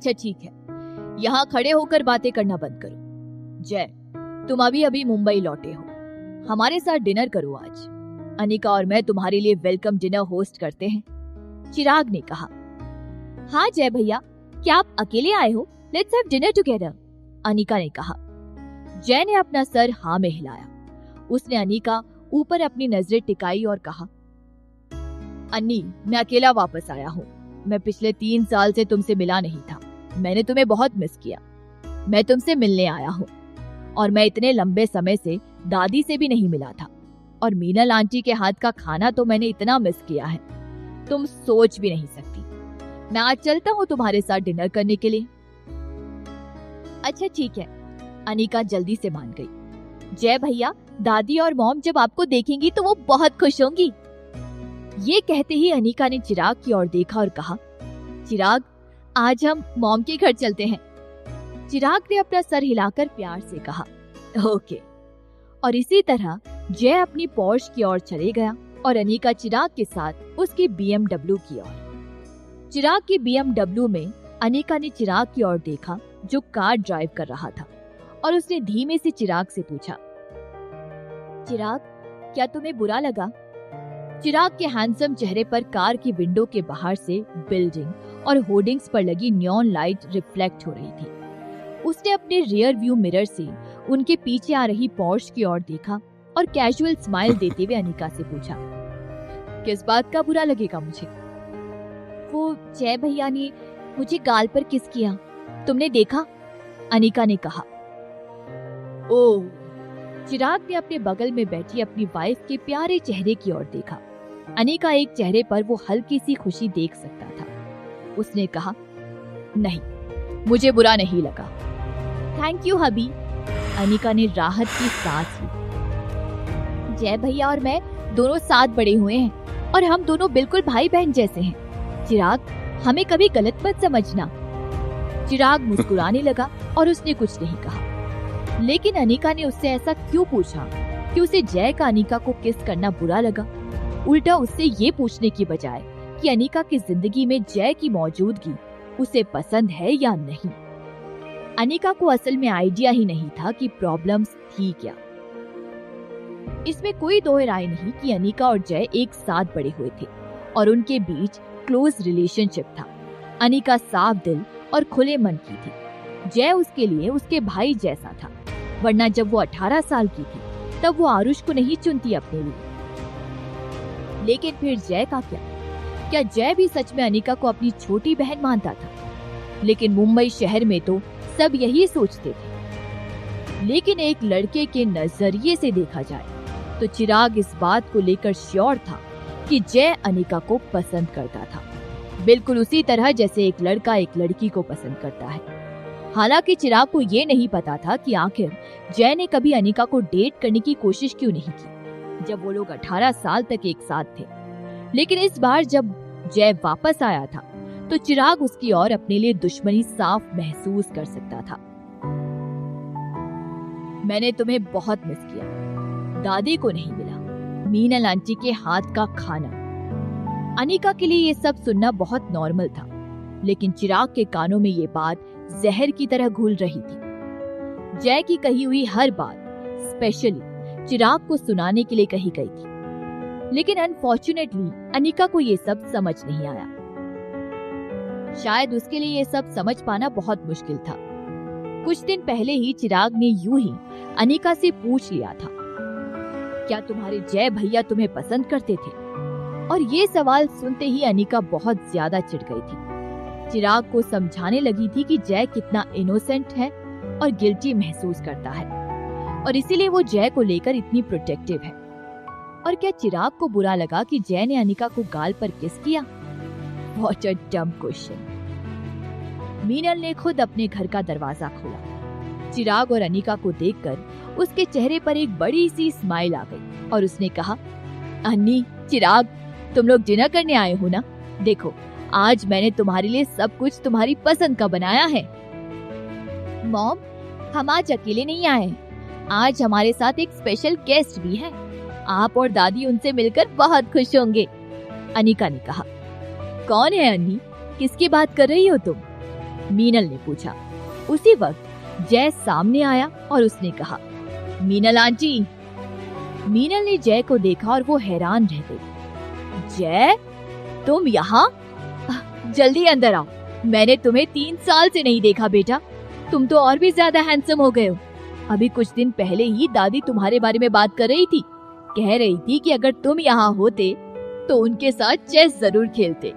अच्छा ठीक है, यहाँ खड़े होकर बातें करना बंद करो। जय, तुम अभी अभी मुंबई लौटे हो, हमारे साथ डिनर करो आज। अनिका और मैं तुम्हारे लिए वेलकम डिनर होस्ट करते हैं। चिराग ने कहा। हाँ जय भैया, क्या आप अकेले आए हो? Let's have dinner together, Anika ने कहा। जय ने अपना सर हाँ में हिलाया। उसने अनिका ऊपर अपनी नजरें टिकाई और कहा, अन्नी, मैं अकेला वापस आया हूँ। मैं पिछले 3 साल से तुमसे मिला नहीं था। मैंने तुम्हें बहुत मिस किया। मैं तुमसे मिलने आया हूँ और मैं इतने लंबे समय से दादी से भी नहीं मिला था। और मीनल आंटी के हाथ का खाना तो मैंने इतना मिस किया है, तुम सोच भी नहीं सकती। मैं आज चलता हूँ तुम्हारे साथ डिनर करने के लिए। अच्छा ठीक है, अनिका जल्दी से मान गई। जय भैया, दादी और मॉम जब आपको देखेंगी तो वो बहुत खुश होंगी। ये कहते ही अनिका ने चिराग की ओर देखा और कहा, चिराग, आज हम मॉम के घर चलते हैं। चिराग ने अपना सर हिलाकर प्यार से कहा, ओके। और इसी तरह जय अपनी पोर्श की ओर चले गया और अनिका चिराग के साथ उसकी BMW की ओर। चिराग की BMW में अनिका ने चिराग की ओर देखा जो कार ड्राइव कर रहा था, और उसने धीमे से चिराग से पूछा, चिराग, क्या तुम्हें बुरा लगा? चिराग के हैंडसम चेहरे पर कार की विंडो के बाहर से बिल्डिंग और होर्डिंग्स पर लगी नियॉन लाइट रिफ्लेक्ट हो रही थी। उसने अपने रियर व्यू मिरर से उनके पीछे आ रही पोर्श की ओर देखा और कैजुअल स्माइल देते हुए अनिका से पूछा, किस बात का बुरा लगेगा मुझे? वो जय भैया ने मुझे गाल पर किस किया, तुमने देखा? अनिका ने कहा। ओह। चिराग ने अपने बगल में बैठी अपनी वाइफ के प्यारे चेहरे की ओर देखा। अनिका एक चेहरे पर वो हल्की सी खुशी देख सकता था। उसने कहा, नहीं, मुझे बुरा नहीं लगा। थैंक यू हबी, अनिका ने राहत की सांस ली। जय भैया और मैं दोनों साथ बड़े हुए हैं और हम दोनों बिल्कुल भाई बहन जैसे हैं। चिराग, हमें कभी गलत मत समझना। चिराग मुस्कुराने लगा और उसने कुछ नहीं कहा। लेकिन अनिका ने उससे ऐसा क्यों पूछा कि उसे जय का अनिका को किस करना बुरा लगा? उल्टा उससे ये पूछने की बजाय कि अनिका की जिंदगी में जय की मौजूदगी उसे पसंद है या नहीं। अनिका को असल में आइडिया ही नहीं था कि प्रॉब्लम्स थी क्या। इसमें कोई दो राय नहीं कि अनिका और जय एक साथ बड़े हुए थे और उनके बीच क्लोज रिलेशनशिप था। अनिका साफ दिल और खुले मन की थी। जय उसके लिए उसके भाई जैसा था, वरना जब वो 18 साल की थी तब वो आरुष को नहीं चुनती अपने लिए। लेकिन फिर जय का क्या जय भी सच में अनिका को अपनी छोटी बहन मानता था? लेकिन मुंबई शहर में तो सब यही सोचते थे। लेकिन एक लड़के के नजरिए से देखा जाए तो चिराग इस बात को लेकर श्योर था कि जय अनिका को पसंद करता था, बिल्कुल उसी तरह जैसे एक लड़का एक लड़की को पसंद करता है। हालांकि चिराग को ये नहीं पता था कि आखिर जय ने कभी अनिका को डेट करने की कोशिश क्यों नहीं की, जब वो लोग 18 साल तक एक साथ थे। लेकिन इस बार जब जय वापस आया था तो चिराग उसकी ओर अपने लिए दुश्मनी साफ महसूस कर सकता था। मैंने तुम्हें बहुत मिस किया, दादी को नहीं मिला, मीनल आंटी के हाथ का खाना। अनिका के लिए ये सब सुनना बहुत नॉर्मल था, लेकिन चिराग के कानों में ये बात जहर की तरह घुल रही थी। जय की कही हुई हर बात स्पेशली चिराग को सुनाने के लिए कही गई थी, लेकिन अनफॉर्चुनेटली अनिका को ये सब समझ नहीं आया। शायद उसके लिए ये सब समझ पाना बहुत मुश्किल था। कुछ दिन पहले ही चिराग ने यूं ही अनिका से पूछ लिया था, क्या तुम्हारे जय भैया तुम्हें पसंद करते थे? और ये सवाल सुनते ही अनिका बहुत ज्यादा चिढ़ गई थी। चिराग को समझाने लगी थी कि जय कितना इनोसेंट है और गिल्टी महसूस करता है, और इसीलिए वो जय को लेकर इतनी प्रोटेक्टिव है। और क्या चिराग को बुरा लगा कि जय ने अनिका को गाल पर किस किया? What a dumb question. Meenal ने खुद अपने घर का दरवाजा खोला। चिराग और अनिका को देखकर उसके चेहरे पर एक बड़ी सी स्माइल आ गई और उसने कहा, अन्नी, चिराग, तुम लोग डिनर करने आए हो ना? देखो, आज मैंने तुम्हारे लिए सब कुछ तुम्हारी पसंद का बनाया है। मॉम, हम आज अकेले नहीं आए, आज हमारे साथ एक स्पेशल गेस्ट भी है। आप और दादी उनसे मिलकर बहुत खुश होंगे, अनिका ने कहा। कौन है अन्नी? किसकी बात कर रही हो तुम? मीनल ने पूछा। उसी वक्त जय सामने आया और उसने कहा, मीनल आंटी। मीनल ने जय को देखा और वो हैरान रह गई। जय, तुम यहाँ? जल्दी अंदर आओ, मैंने तुम्हें 3 साल से नहीं देखा बेटा, तुम तो और भी ज्यादा हैंडसम हो गए हो। अभी कुछ दिन पहले ही दादी तुम्हारे बारे में बात कर रही थी, कह रही थी कि अगर तुम यहाँ होते तो उनके साथ चेस जरूर खेलते।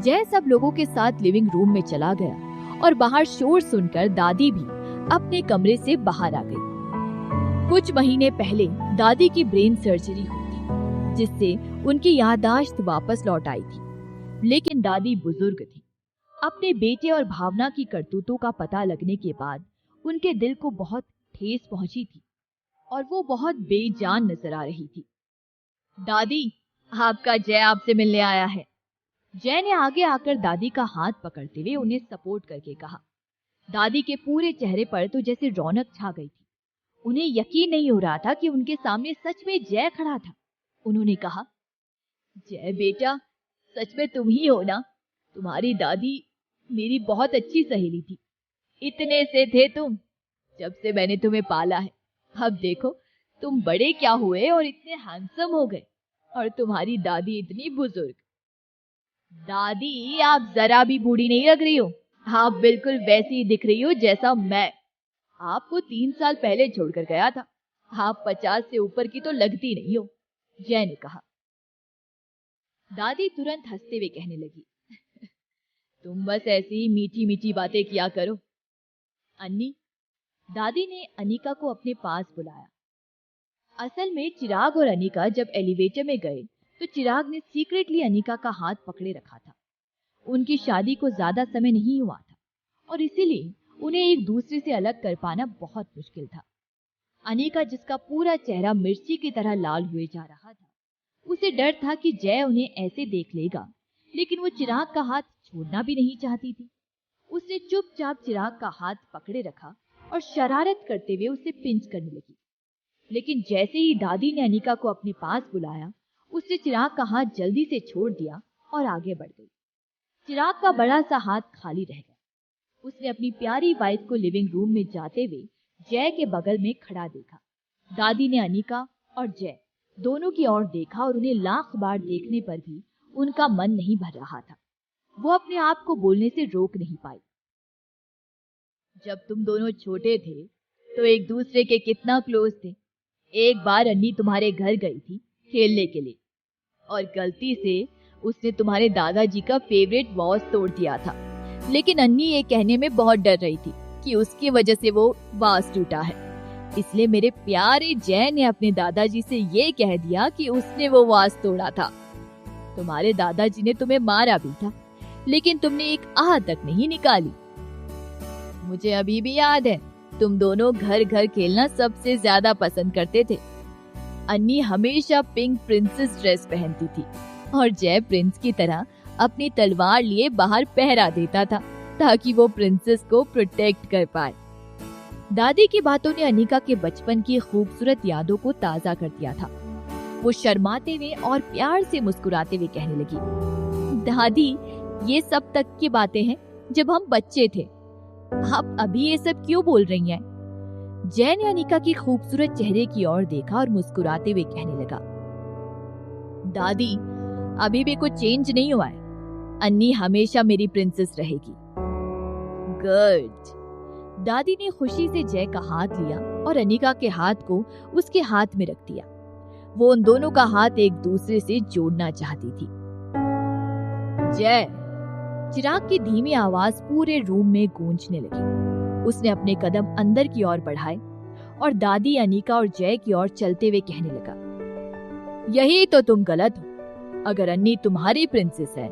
जय सब लोगों के साथ लिविंग रूम में चला गया और बाहर शोर सुनकर दादी भी अपने कमरे से बाहर आ गई। कुछ महीने पहले दादी की ब्रेन सर्जरी हुई थी, जिससे उनकी याददाश्त वापस लौट आई थी। लेकिन दादी बुजुर्ग थी। अपने बेटे और भावना की करतूतों का पता लगने के बाद उनके दिल को बहुत ठेस पहुंची थी और वो बहुत बेजान नजर आ रही थी। दादी, आपका जय आपसे मिलने आया है। जय ने आगे आकर दादी का हाथ पकड़ते हुए उन्हें सपोर्ट करके कहा। दादी के पूरे चेहरे पर तो जैसे रौनक छा गई थी। उन्हें यकीन नहीं हो रहा था कि उनके सामने सच में जय खड़ा था। उन्होंने कहा, जय बेटा, सच में तुम ही हो ना? तुम्हारी दादी मेरी बहुत अच्छी सहेली थी। इतने से थे तुम जब से मैंने तुम्हें पाला है। अब देखो तुम बड़े क्या हुए और इतने हैंडसम हो गए, और तुम्हारी दादी इतनी बुजुर्ग। दादी, आप जरा भी बूढ़ी नहीं लग रही हो, आप बिल्कुल वैसी ही दिख रही हो जैसा मैं आपको 3 साल पहले छोड़कर गया था। आप 50 से ऊपर की तो लगती नहीं हो, जय ने कहा। दादी तुरंत हंसते हुए कहने लगी, तुम बस ऐसी ही मीठी मीठी बातें किया करो। अन्नी, दादी ने अनिका को अपने पास बुलाया। असल में चिराग और अनिका जब एलिवेटर में गए तो चिराग ने सीक्रेटली अनिका का हाथ पकड़े रखा था। उनकी शादी को ज्यादा समय नहीं हुआ था और इसीलिए उन्हें एक दूसरे से अलग कर पाना बहुत मुश्किल था। अनिका, जिसका पूरा चेहरा मिर्ची की तरह लाल हुए जा रहा था, उसे डर था कि जय उन्हें ऐसे देख लेगा, लेकिन वो चिराग का हाथ छोड़ना भी नहीं चाहती थी। उसने चुपचाप चिराग का हाथ पकड़े रखा और शरारत करते हुए उसे पिंच करने लगी। लेकिन जैसे ही दादी ने अनिका को अपने पास बुलाया, उसने चिराग का हाथ जल्दी से छोड़ दिया और आगे बढ़ गई। चिराग का बड़ा सा हाथ खाली रह गया। उसने अपनी प्यारी वाइफ को लिविंग रूम में जाते हुए जय के बगल में खड़ा देखा। दादी ने अनिका और जय दोनों की ओर देखा और उन्हें लाख बार देखने पर भी उनका मन नहीं भर रहा था। वो अपने आप को बोलने से रोक नहीं पाई। जब तुम दोनों छोटे थे तो एक दूसरे के कितना क्लोज थे। एक बार अन्नी तुम्हारे घर गई थी खेलने के लिए और गलती से उसने तुम्हारे दादाजी का फेवरेट वॉच तोड़ दिया था। लेकिन अन्नी ये कहने में बहुत डर रही थी कि उसकी वजह से वो वास टूटा है। इसलिए मेरे प्यारे जय ने अपने दादाजी से ये कह दिया कि उसने वो वास तोड़ा था। तुम्हारे दादाजी ने तुम्हें मारा भी था, लेकिन तुमने एक आह तक नहीं निकाली। मुझे अभी भी याद है, तुम दोनों घर घर खेलना सबसे ज्यादा पसंद करते थे। अन्नी हमेशा पिंक प्रिंसेस ड्रेस पहनती थी और जय प्रिंस की तरह अपनी तलवार लिए बाहर पहरा देता था ताकि वो प्रिंसेस को प्रोटेक्ट कर पाए। दादी की बातों ने अनिका के बचपन की खूबसूरत यादों को ताजा कर दिया था। वो शर्माते हुए और प्यार से मुस्कुराते हुए कहने लगी, दादी, ये सब तक की बातें हैं जब हम बच्चे थे। आप अभी ये सब क्यों बोल रही हैं? जय ने अनिका की खूबसूरत चेहरे की ओर देखा और मुस्कुराते हुए कहने लगा, दादी, अभी भी कुछ चेंज नहीं हुआ है। अन्नी हमेशा मेरी प्रिंसेस रहेगी। गुड। दादी ने खुशी से जय का हाथ लिया और अनिका के हाथ को उसके हाथ में रख दिया। वो उन दोनों का हाथ एक दूसरे से जोड़ना चाहती थी। जय, चिराग की धीमी आवाज पूरे रूम में गूंजने लगी। उसने अपने कदम अंदर की ओर बढ़ाए और दादी, अनिका और जय की ओर चलते हुए कहने लगा, यही तो तुम गलत हो। अगर अन्नी तुम्हारी प्रिंसेस है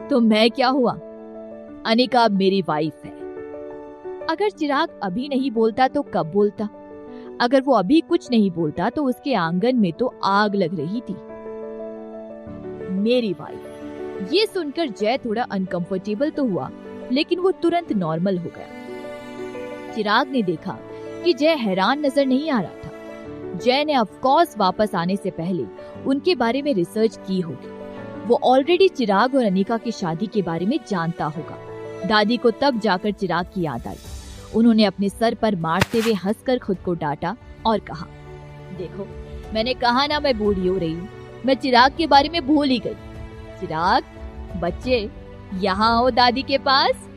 तो मैं क्या हुआ? अनिका अब मेरी वाइफ है। अगर चिराग अभी नहीं बोलता तो कब बोलता? अगर वो अभी कुछ नहीं बोलता तो उसके आंगन में तो आग लग रही थी। मेरी वाइफ। ये सुनकर जय थोड़ा अनकंफर्टेबल तो हुआ, लेकिन वो तुरंत नॉर्मल हो गया। चिराग ने देखा कि जय हैरान नजर नहीं आ रहा था। जय ने ऑफ कोर्स वापस आने से पहले उनके बारे में रिसर्च की होगी। वो ऑलरेडी चिराग और अनिका की शादी के बारे में जानता होगा। दादी को तब जाकर चिराग की याद आई। उन्होंने अपने सर पर मारते हुए हंसकर खुद को डांटा और कहा, देखो मैंने कहा ना मैं बूढ़ी हो रही हूँ, मैं चिराग के बारे में भूल ही गई। चिराग, बच्चे यहाँ आओ दादी के पास।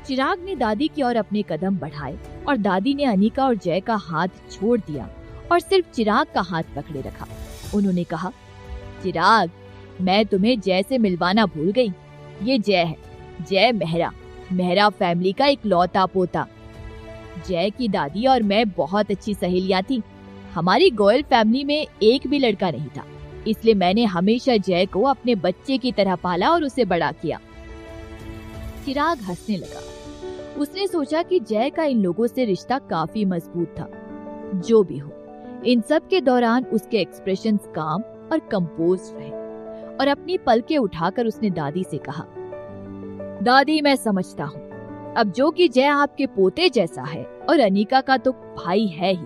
चिराग ने दादी की ओर अपने कदम बढ़ाए और दादी ने अनिका और जय का हाथ छोड़ दिया और सिर्फ चिराग का हाथ पकड़े रखा। उन्होंने कहा, चिराग, मैं तुम्हें जय से मिलवाना भूल गई। ये जय है, जय मेहरा फैमिली का इकलौता पोता। जय की दादी और मैं बहुत अच्छी सहेलियां थी। हमारी गोयल फैमिली में एक भी लड़का नहीं था, इसलिए मैंने हमेशा जय को अपने बच्चे की तरह पाला और उसे बड़ा किया। चिराग हंसने लगा। उसने सोचा कि जय का इन लोगों से रिश्ता काफी मजबूत था। जो भी हो, इन सब के दौरान उसके एक्सप्रेशंस काम और कंपोज्ड रहे और अपनी पलकें उठाकर उसने दादी से कहा, दादी मैं समझता हूँ, अब जो कि जय आपके पोते जैसा है और अनिका का तो भाई है ही,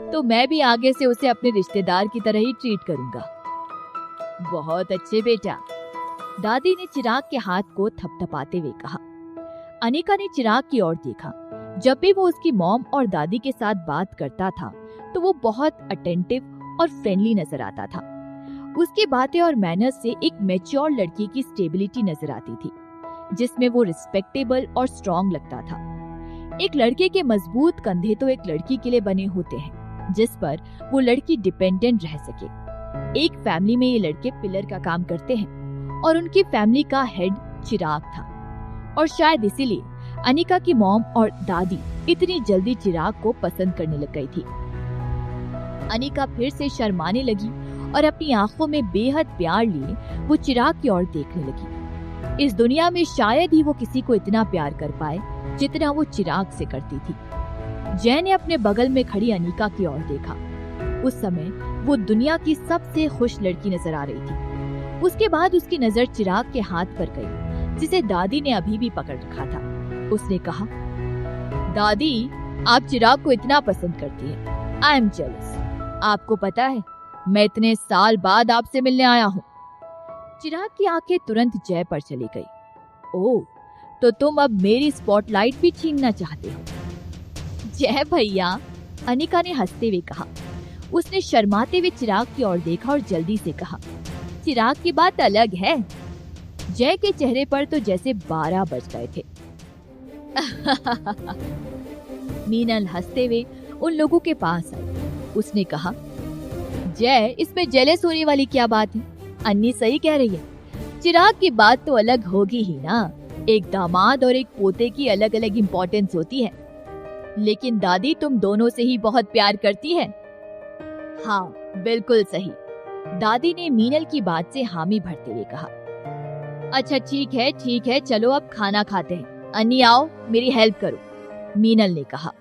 तो मैं भी आगे से उसे अपने रिश्तेदार की तरह ही ट्रीट करूंगा। बहुत अच्छे बेटा, दादी ने चिराग के हाथ को थपथपाते हुए कहा। अनिका ने चिराग की ओर देखा। जब भी वो उसकी मॉम और दादी के साथ बात करता था तो वो बहुत अटेंटिव और फ्रेंडली नजर आता था। उसकी बातें और मैनर्स से एक मैच्योर लड़की की स्टेबिलिटी नजर आती थी, जिसमें वो रिस्पेक्टेबल और स्ट्रॉन्ग लगता था। एक लड़के के मजबूत कंधे तो एक लड़की के लिए बने होते हैं, जिस पर वो लड़की डिपेंडेंट रह सके। एक फैमिली में ये लड़के पिलर का काम करते हैं और उनकी फैमिली का हेड चिराग था। और शायद इसीलिए अनिका की मॉम और दादी इतनी जल्दी चिराग को पसंद करने लग गई थी। अनिका फिर से शर्माने लगी और अपनी आंखों में बेहद प्यार लिए वो चिराग की ओर देखने लगी। इस दुनिया में शायद ही वो किसी को इतना प्यार कर पाए जितना वो चिराग से करती थी। जय ने अपने बगल में खड़ी अनिका की ओर देखा। उस समय वो दुनिया की सबसे खुश लड़की नजर आ रही थी। उसके बाद उसकी नजर चिराग के हाथ पर गई, जिसे दादी ने अभी भी पकड़ रखा था। उसने कहा, दादी आप चिराग को इतना पसंद करती हैं। I am jealous. आपको पता है, मैं इतने साल बाद आपसे मिलने आया हूँ। चिराग की आंखें तुरंत जय पर चली गई। ओह, तो तुम अब मेरी स्पॉटलाइट भी छीनना चाहते हो? जय भैया, अनिका ने हंसते हुए कहा। उसने शर्माते हुए चिराग की ओर देखा और जल्दी से कहा, चिराग की बात अलग है। जय के चेहरे पर तो जैसे 12 बज गए थे। मीनल हंसते हुए उन लोगों के पास आई। उसने कहा, जय, इसमें जेलस होने वाली क्या बात है? अन्नी सही कह रही है। चिराग की बात तो अलग होगी ही ना। एक दामाद और एक पोते की अलग अलग इम्पोर्टेंस होती है। लेकिन दादी तुम दोनों से ही बहुत प्यार करती है। हाँ, बिल्कुल सही। दादी ने मीनल की बात से हामी भरते हुए कहा। अच्छा ठीक है, चलो अब खाना खाते हैं। अन्नी आओ, मेरी हेल्प करो, मीनल ने कहा।